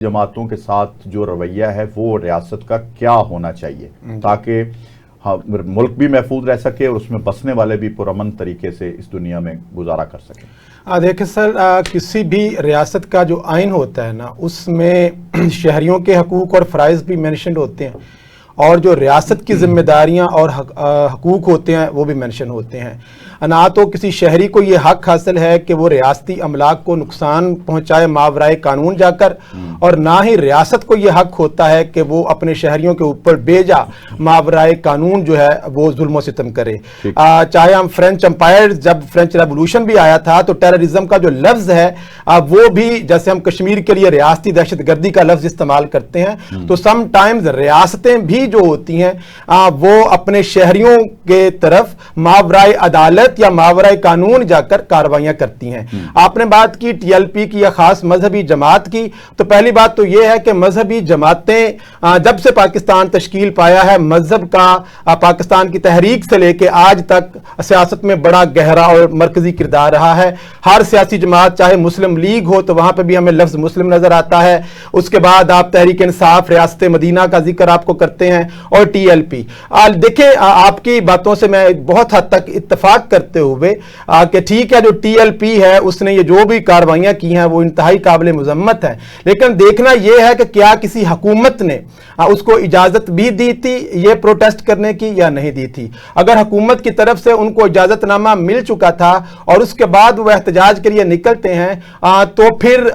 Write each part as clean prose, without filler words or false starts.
जमातों के साथ जो रवैया है वो रियासत का क्या होना चाहिए ताकि मुल्क भी महफूज रह सके और उसमें बसने वाले भी पुरअमन तरीके से इस दुनिया में गुजारा कर सकें। देखिए सर, किसी भी रियासत का जो आइन होता है ना, उसमें शहरियों के हकूक़ और फ़राइज़ भी मेंशन होते हैं और जो रियासत की ज़िम्मेदारियां और हकूक़ होते हैं वो भी मेंशन होते हैं। ना तो किसी शहरी को ये हक हासिल है कि वो रियासती अमलाक को नुकसान पहुँचाए मावराए कानून जाकर, और ना ही रियासत को ये हक होता है कि वो अपने शहरियों के ऊपर बेजा मावराए कानून जो है वो जुल्म सितम करे। चाहे हम फ्रेंच एम्पायर, जब फ्रेंच रेवोल्यूशन भी आया था तो टेररिज्म का जो लफ्ज़ है वो भी, जैसे हम कश्मीर के लिए रियासती दहशत गर्दी का लफ्ज़ इस्तेमाल करते हैं, तो समटाइम्स रियासतें भी जो होती हैं वो अपने शहरियों के तरफ मावराए अदालत या मावराए कानून जाकर कार्रवाइयां करती हैं। आपने बात की टीएलपी की या खास मजहबी जमात की, तो पहली बात तो यह है कि मजहबी जमातें जब से पाकिस्तान तश्कील पाया है, मजहब का पाकिस्तान की तहरीक से लेकर आज तक सियासत में बड़ा गहरा और मरकजी किरदार रहा है। हर सियासी जमात, चाहे मुस्लिम लीग हो तो वहां पर भी हमें लफ्ज मुस्लिम नजर आता है। उसके बाद आप तहरीक इंसाफ, रियासत मदीना का जिक्र आपको करते हैं, और टीएलपी। देखिए, आपकी बातों से मैं बहुत हद तक इत्तेफाक करते हुए कि ठीक है, जो टीएलपी है उसने ये जो भी कार्रवाइयां की हैं वो इंतहाई काबिल मुजम्मत है, लेकिन देखना यह है कि क्या किसी हुकूमत ने उसको इजाजत भी दी थी ये प्रोटेस्ट करने की या नहीं दी थी। अगर हुकूमत की तरफ से उनको इजाजतनामा मिल चुका था और उसके बाद वो एहतजाज के लिए निकलते हैं तो फिर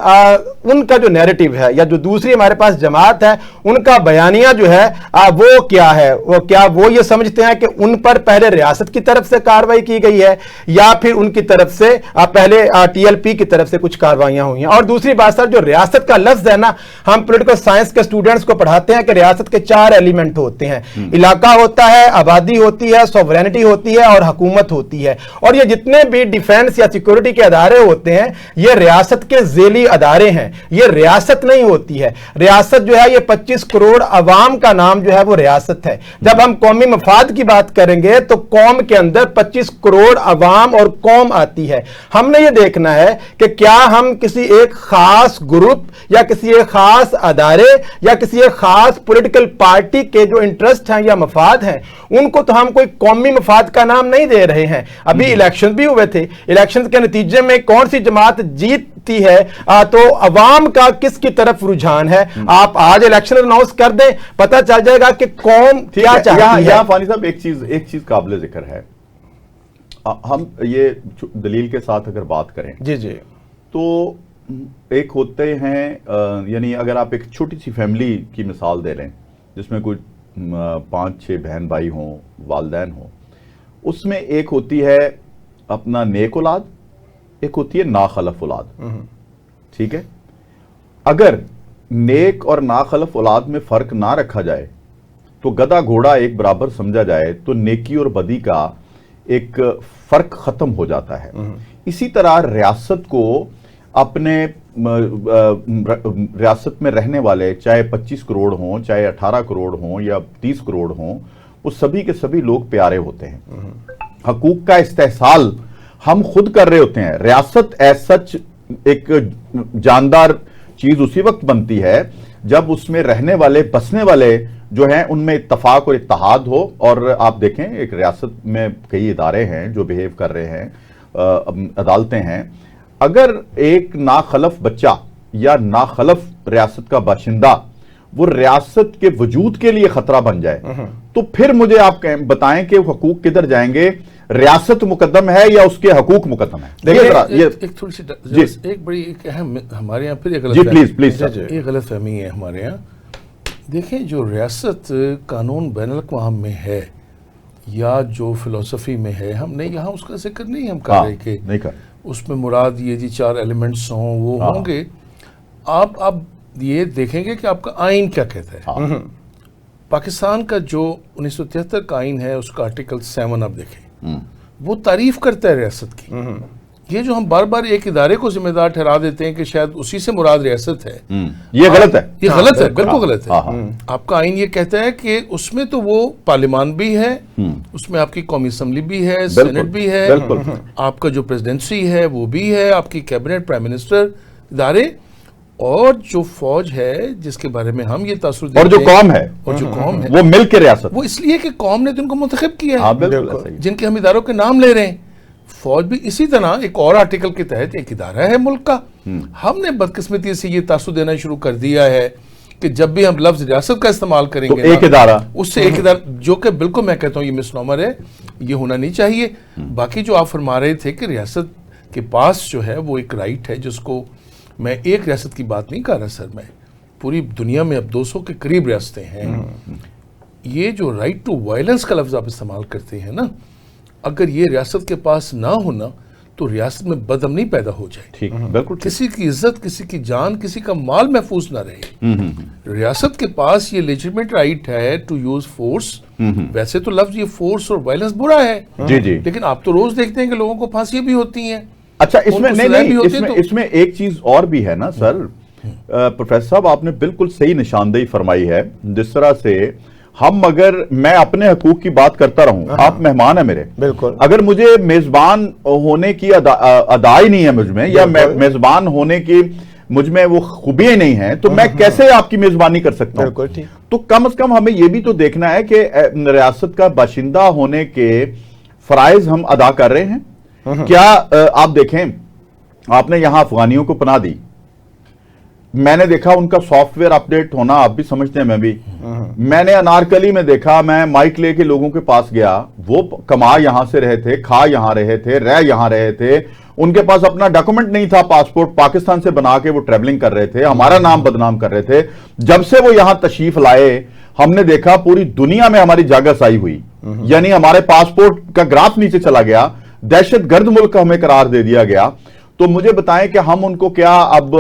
उनका जो नैरेटिव है या जो दूसरी हमारे पास जमात है उनका बयानिया जो है वो क्या है, वो ये समझते हैं कि उन पर पहले रियासत की तरफ से कार्रवाई की गई है या फिर उनकी तरफ से पहले टीएलपी की तरफ से कुछ कार्रवाइयां हुई हैं। और दूसरी बात सर, जो रियासत का लफ्ज है ना, हम पॉलिटिकल साइंस के स्टूडेंट्स को पढ़ाते हैं कि रियासत के 4 एलिमेंट होते हैं। इलाका होता है, आबादी होती है, सॉवरेनिटी होती है और हुकूमत होती है। और ये जितने भी डिफेंस या सिक्योरिटी के अदारे होते हैं ये रियासत के ज़ेली अदारे हैं, ये रियासत नहीं होती है। रियासत जो है ये 25 करोड़ अवाम का नाम जो है वो रियासत है। जब हम कौमी मफाद की बात करेंगे तो कौम के अंदर 25 करोड़ अवाम और कौम आती है। हमने ये देखना है कि क्या हम किसी एक खास ग्रुप या किसी एक खास अदारे या किसी एक खास पॉलिटिकल पार्टी के जो इंटरेस्ट हैं या मफाद हैं उनको तो हम कोई कौमी मफाद का नाम नहीं दे रहे हैं। अभी इलेक्शन भी हुए थे, इलेक्शन के नतीजे में कौन सी जमात जीतती है तो अवाम का किसकी तरफ रुझान है। आप आज इलेक्शन अनाउंस कर दें, पता चल जाएगा कि कौम क्या चाहती है। फानी साहब, एक चीज काबिल जिक्र है, हम ये दलील के साथ अगर बात करें जी जी, तो एक होते हैं, यानी अगर आप एक छोटी सी फैमिली की मिसाल दे लें जिसमें कोई 5-6 बहन भाई हों, वालिदैन हों, उसमें एक होती है अपना नेक औलाद, एक होती है नाखलफ औलाद। ठीक है, अगर नेक और नाखलफ औलाद में फर्क ना रखा जाए तो गधा घोड़ा एक बराबर समझा जाए तो नेकी और बदी का एक फर्क खत्म हो जाता है। इसी तरह रियासत को अपने रियासत में रहने वाले चाहे 25 करोड़ हों, चाहे 18 करोड़ हों या 30 करोड़ हों, वो सभी के सभी लोग प्यारे होते हैं। हकूक का इस्तेहसाल हम खुद कर रहे होते हैं। रियासत एज सच एक जानदार चीज उसी वक्त बनती है जब उसमें रहने वाले, बसने वाले जो हैं उनमें इत्तफाक और इत्तेहाद हो। और आप देखें, एक रियासत में कई इदारे हैं जो बिहेव कर रहे हैं, अदालतें हैं। अगर एक नाखलफ बच्चा या नाखलफ रियासत का बाशिंदा वो रियासत के वजूद के लिए खतरा बन जाए तो फिर मुझे आप बताएं कि हकूक किधर जाएंगे, रियासत मुकद्दम है या उसके हकूक मुकद्दम है। देखिए, एक थोड़ी सी एक बड़ी एक अहम हमारे यहाँ फिर एक गलत फहमी है हमारे यहाँ। देखें, जो रियासत कानून बैनुल-अक़वाम में है या जो फिलॉसफी में है, हमने यहाँ उसका जिक्र नहीं हम कर रहे कि उसमें मुराद ये जी 4 एलिमेंट्स हों वो होंगे। आप ये देखेंगे कि आपका आइन क्या कहता है। पाकिस्तान का जो 1973 का आइन है उसका आर्टिकल 7 आप देखें, वो तारीफ करता है रियासत की। ये जो हम बार बार एक इदारे को जिम्मेदार ठहरा देते हैं कि शायद उसी से मुराद रियासत है, ये गलत है। ये गलत है, बिल्कुल गलत है। आपका आइन ये कहता है कि उसमें तो वो पार्लियामान भी है, उसमें आपकी कौमी असम्बली भी है, सेनेट भी है, आपका जो प्रेसिडेंसी है वो भी है, आपकी कैबिनेट, प्राइम मिनिस्टर, इदारे, اور جو فوج ہے جس کے بارے میں ہم یہ تاثر دیتے ہیں، اور جو قوم ہے، اور جو قوم ہے، وہ ملک کے ریاست، وہ اس لیے کہ قوم نے ان کو منتخب کیا ہے، بالکل، جن کے ہم اداروں کے نام لے رہے ہیں۔ فوج بھی اسی طرح ایک اور آرٹیکل کے تحت ایک ادارہ ہے ملک کا۔ ہم نے بدقسمتی سے یہ تاثر دینا شروع کر دیا ہے کہ جب بھی ہم لفظ ریاست کا استعمال کریں گے ایک ادارہ، اس سے ایک ادارہ، جو کہ بالکل میں کہتا ہوں یہ مسنومر ہے، یہ ہونا نہیں چاہیے۔ باقی جو آپ فرما رہے تھے کہ ریاست کے پاس جو ہے وہ ایک رائٹ ہے، جس کو میں ایک ریاست کی بات نہیں کر رہا سر، میں پوری دنیا میں اب 200 کے قریب ریاستیں ہیں۔ یہ جو رائٹ ٹو وائلنس کا لفظ آپ استعمال کرتے ہیں نا، اگر یہ ریاست کے پاس نہ ہونا تو ریاست میں بدامنی پیدا ہو جائے، ٹھیک، بالکل، کسی کی عزت، کسی کی جان، کسی کا مال محفوظ نہ رہے۔ ریاست کے پاس یہ لیجٹمیٹ رائٹ ہے ٹو یوز فورس۔ ویسے تو لفظ یہ فورس اور وائلنس برا ہے، جی جی، لیکن آپ تو روز دیکھتے ہیں کہ لوگوں کو پھانسیاں بھی ہوتی ہیں۔ اچھا، اس میں نہیں، اس میں ایک چیز اور بھی ہے نا سر، پروفیسر صاحب آپ نے بالکل صحیح نشاندہی فرمائی ہے، جس طرح سے ہم، اگر میں اپنے حقوق کی بات کرتا رہوں، آپ مہمان ہیں میرے، بالکل، اگر مجھے میزبان ہونے کی ادائی نہیں ہے مجھ میں، یا میزبان ہونے کی مجھ میں وہ خوبیاں نہیں ہیں، تو میں کیسے آپ کی میزبانی کر سکتا ہوں؟ تو کم از کم ہمیں یہ بھی تو دیکھنا ہے کہ ریاست کا باشندہ ہونے کے فرائض ہم ادا کر رہے ہیں کیا؟ آپ دیکھیں، آپ نے یہاں افغانیوں کو پناہ دی، میں نے دیکھا ان کا سافٹ ویئر اپڈیٹ ہونا، آپ بھی سمجھتے ہیں، میں نے انارکلی میں دیکھا، میں مائک لے کے لوگوں کے پاس گیا، وہ کما یہاں سے رہے تھے، کھا یہاں رہے تھے، رہ یہاں رہے تھے، ان کے پاس اپنا ڈاکومنٹ نہیں تھا، پاسپورٹ پاکستان سے بنا کے وہ ٹریولنگ کر رہے تھے، ہمارا نام بدنام کر رہے تھے۔ جب سے وہ یہاں تشریف لائے، ہم نے دیکھا پوری دنیا میں ہماری جاگہ سائی ہوئی، یعنی ہمارے پاسپورٹ کا گراف نیچے چلا گیا، دہشت گرد ملک کا ہمیں قرار دے دیا گیا۔ تو مجھے بتائیں کہ ہم ان کو کیا اب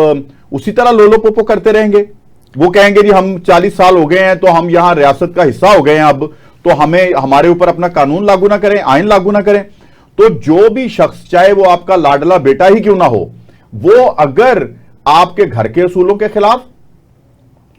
اسی طرح لولو پوپو کرتے رہیں گے؟ وہ کہیں گے جی ہم 40 سال ہو گئے ہیں تو ہم یہاں ریاست کا حصہ ہو گئے ہیں، اب تو ہمارے اوپر اپنا قانون لاگو نہ کریں، آئین لاگو نہ کریں۔ تو جو بھی شخص، چاہے وہ آپ کا لاڈلا بیٹا ہی کیوں نہ ہو، وہ اگر آپ کے گھر کے اصولوں کے خلاف،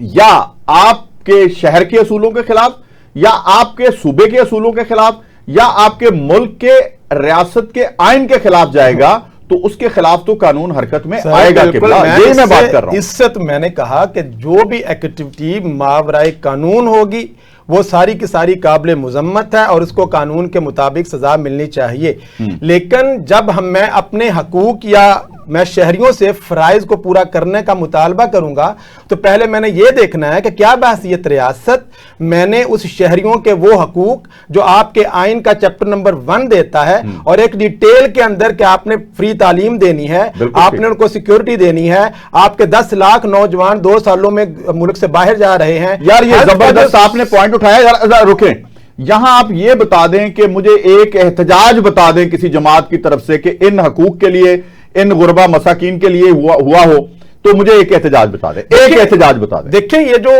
یا آپ کے شہر کے اصولوں کے خلاف، یا آپ کے صوبے کے اصولوں کے خلاف، یا آپ کے ملک کے ریاست کے آئین کے خلاف جائے گا، تو اس کے خلاف تو قانون حرکت میں آئے گا۔ یہی میں بات کر رہا ہوں، اس سے میں نے کہا کہ جو بھی ایکٹیویٹی ماورائے قانون ہوگی وہ ساری کی ساری قابل مذمت ہے، اور اس کو قانون کے مطابق سزا ملنی چاہیے۔ لیکن جب میں اپنے حقوق یا میں شہریوں سے فرائض کو پورا کرنے کا مطالبہ کروں گا، تو پہلے میں نے یہ دیکھنا ہے کہ کیا بحیثیت ریاست میں نے اس شہریوں کے وہ حقوق جو آپ کے آئین کا چیپٹر نمبر 1 دیتا ہے، اور ایک ڈیٹیل کے اندر کہ آپ نے فری تعلیم دینی ہے، آپ نے ان کو سیکیورٹی دینی ہے، آپ کے 10 لاکھ نوجوان 2 سالوں میں ملک سے باہر جا رہے ہیں۔ یار یہ زبردست آپ نے پوائنٹ اٹھایا، رکیں یہاں، آپ یہ بتا دیں کہ مجھے ایک احتجاج بتا دیں کسی جماعت کی طرف سے کہ ان حقوق کے لیے، ان غربا مساکین کے لیے ہوا ہو، تو مجھے ایک احتجاج بتا دیں، ایک احتجاج بتا دیں۔ دیکھیں، یہ جو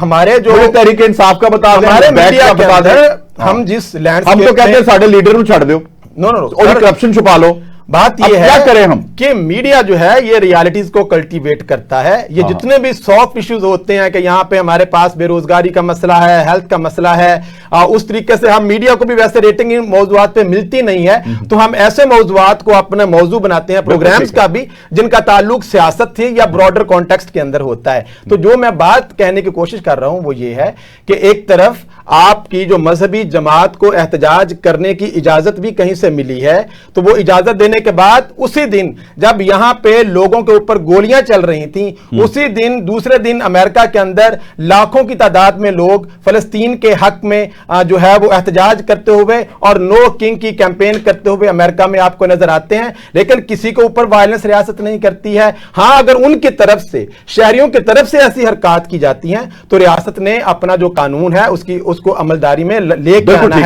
ہمارے جو تحریک انصاف کا بتا دیں، ہمارے میڈیا کے بتا دیں، ہم جس لینڈ ہم تو کہتے ہیں ساڑھے لیڈر نو چھڑ دیو، اور کرپشن چھپا لو۔ بات یہ ہے کیا کریں ہم کہ میڈیا جو ہے یہ ریالٹیز کو کلٹیویٹ کرتا ہے۔ یہ جتنے بھی سافٹ ایشوز ہوتے ہیں کہ یہاں پہ ہمارے پاس بے روزگاری کا مسئلہ ہے، ہیلتھ کا مسئلہ ہے، اس طریقے سے ہم میڈیا کو بھی ویسے ریٹنگ ان موضوعات پہ ملتی نہیں ہے، تو ہم ایسے موضوعات کو اپنا موضوع بناتے ہیں پروگرامز کا بھی، جن کا تعلق سیاست تھی یا براڈر کانٹیکسٹ کے اندر ہوتا ہے۔ تو جو میں بات کہنے کی کوشش کر رہا ہوں وہ یہ ہے کہ ایک طرف آپ کی جو مذہبی جماعت کو احتجاج کرنے کی اجازت بھی کہیں سے ملی ہے، تو وہ اجازت دینے کے بعد اسی دن جب یہاں پہ لوگوں کے اوپر گولیاں چل رہی تھیں، اسی دن دوسرے دن امریکہ کے اندر لاکھوں کی تعداد میں لوگ فلسطین کے حق میں جو ہے وہ احتجاج کرتے ہوئے اور نو کنگ کی کیمپین کرتے ہوئے امریکہ میں آپ کو نظر آتے ہیں، لیکن کسی کے اوپر وائلنس ریاست نہیں کرتی ہے۔ ہاں، اگر ان کی طرف سے، شہریوں کی طرف سے ایسی حرکات کی جاتی ہیں تو ریاست نے اپنا جو قانون ہے اس کو عملداری میں لے کے آنا ہے۔